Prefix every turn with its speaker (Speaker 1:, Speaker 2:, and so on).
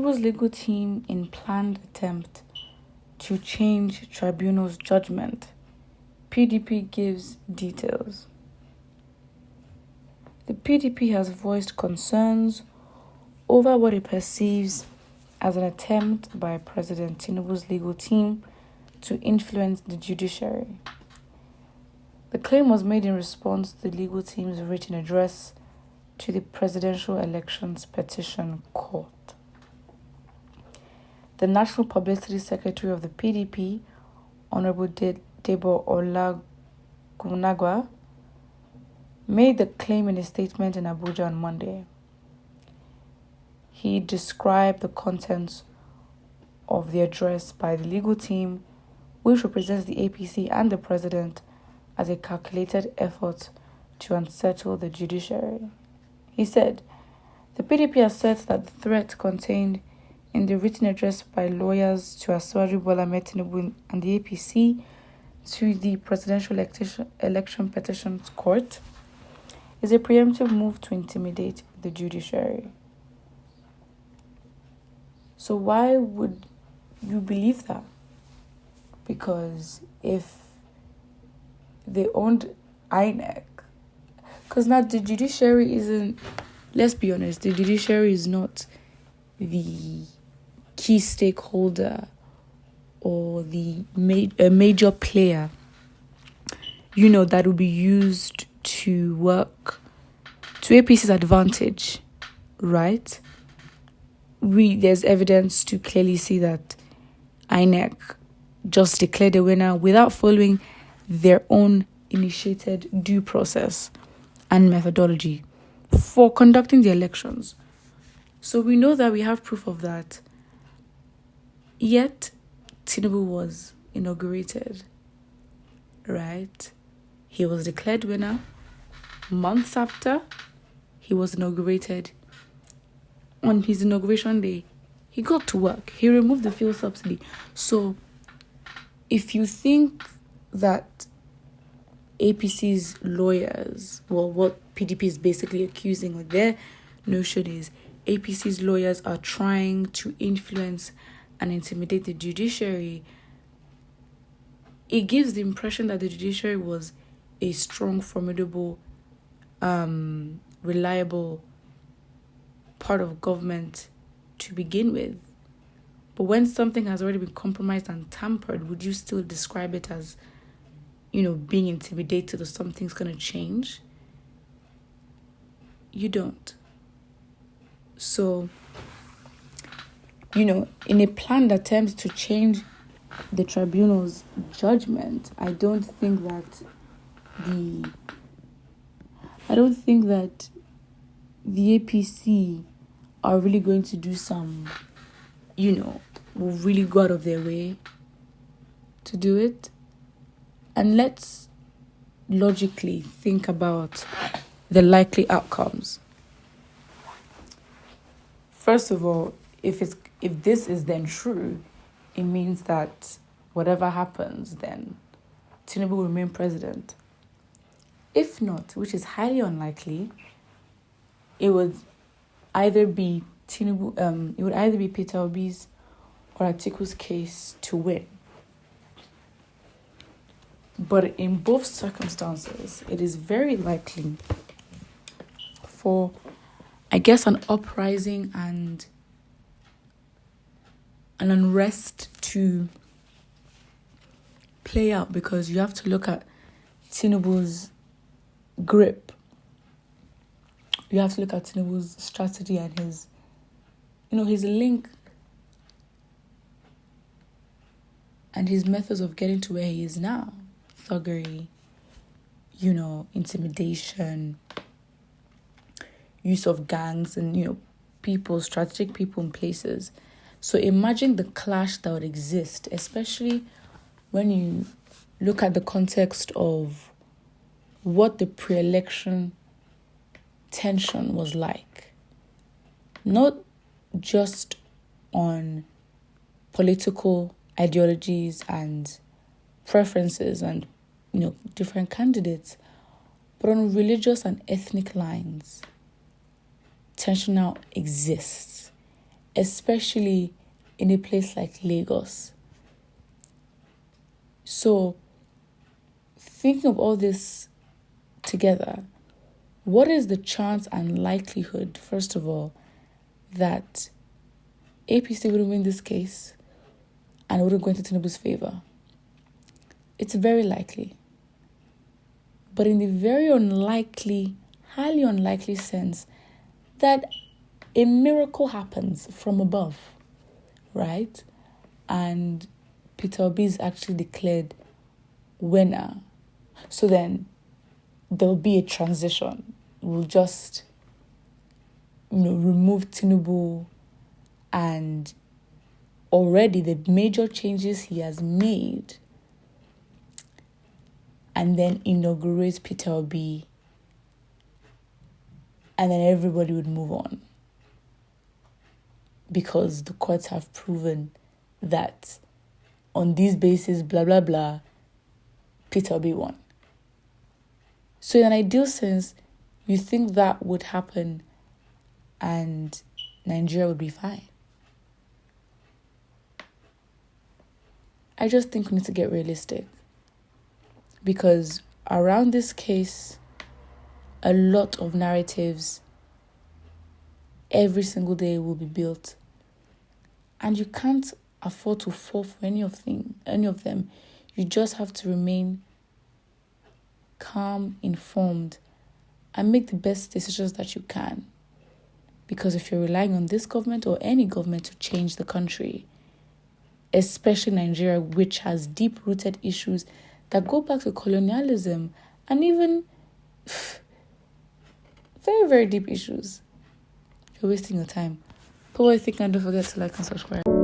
Speaker 1: Tinubu's legal team in planned attempt to change Tribunal's judgment. PDP gives details. The PDP has voiced concerns over what it perceives as an attempt by President Tinubu's legal team to influence the judiciary. The claim was made in response to the legal team's written address to the Presidential Elections Petition Court. The National Publicity Secretary of the PDP, Honorable Debo Olagunagwa, made the claim in a statement in Abuja on Monday. He described the contents of the address by the legal team, which represents the APC and the president, as a calculated effort to unsettle the judiciary. He said, the PDP asserts that the threat contained in the written address by lawyers to Asiwaju Bola Ahmed Tinubu and the APC to the Presidential Election Petitions Court is a preemptive move to intimidate the judiciary. So why would you believe that? Because if they owned INEC, because now the judiciary isn't, let's be honest, the judiciary is not the key stakeholder or the major player, that will be used to work to APC's advantage, right? There's evidence to clearly see that INEC just declared a winner without following their own initiated due process and methodology for conducting the elections. So we know that we have proof of that. Yet, Tinubu was inaugurated, right? He was declared winner. Months after he was inaugurated, on his inauguration day, he got to work. He removed the fuel subsidy. So, if you think that APC's lawyers, what PDP is basically accusing, or their notion is APC's lawyers are trying to influence and intimidate the judiciary, it gives the impression that the judiciary was a strong, formidable, reliable part of government to begin with. But when something has already been compromised and tampered, would you still describe it as, being intimidated or something's going to change? You don't. So, in a planned attempt to change the tribunal's judgment, I don't think that the APC are really going to do some, will really go out of their way to do it. And let's logically think about the likely outcomes. First of all, if this is then true, it means that whatever happens, then Tinubu will remain president. If not, which is highly unlikely, it would either be Peter Obi's or Atiku's case to win. But in both circumstances, it is very likely for, an uprising and an unrest to play out, because you have to look at Tinubu's grip. You have to look at Tinubu's strategy and his link and his methods of getting to where he is now. Thuggery, intimidation, use of gangs and, strategic people in places. So imagine the clash that would exist, especially when you look at the context of what the pre-election tension was like. Not just on political ideologies and preferences and different candidates, but on religious and ethnic lines. Tension now exists, especially in a place like Lagos. So, thinking of all this together, what is the chance and likelihood, first of all, that APC wouldn't win this case and it wouldn't go into Tinubu's favor? It's very likely. But in the very unlikely, highly unlikely sense that a miracle happens from above, right? And Peter Obi is actually declared winner. So then there'll be a transition. We'll just, remove Tinubu, and already the major changes he has made, and then inaugurate Peter Obi, and then everybody would move on. Because the courts have proven that on these bases, blah, blah, blah, Peter Obi won. So in an ideal sense, you think that would happen and Nigeria would be fine. I just think we need to get realistic. Because around this case, a lot of narratives every single day will be built. And you can't afford to fall for any of them. You just have to remain calm, informed, and make the best decisions that you can. Because if you're relying on this government or any government to change the country, especially Nigeria, which has deep-rooted issues that go back to colonialism and even very, very deep issues, you're wasting your time. Put what you think and don't forget to like and subscribe.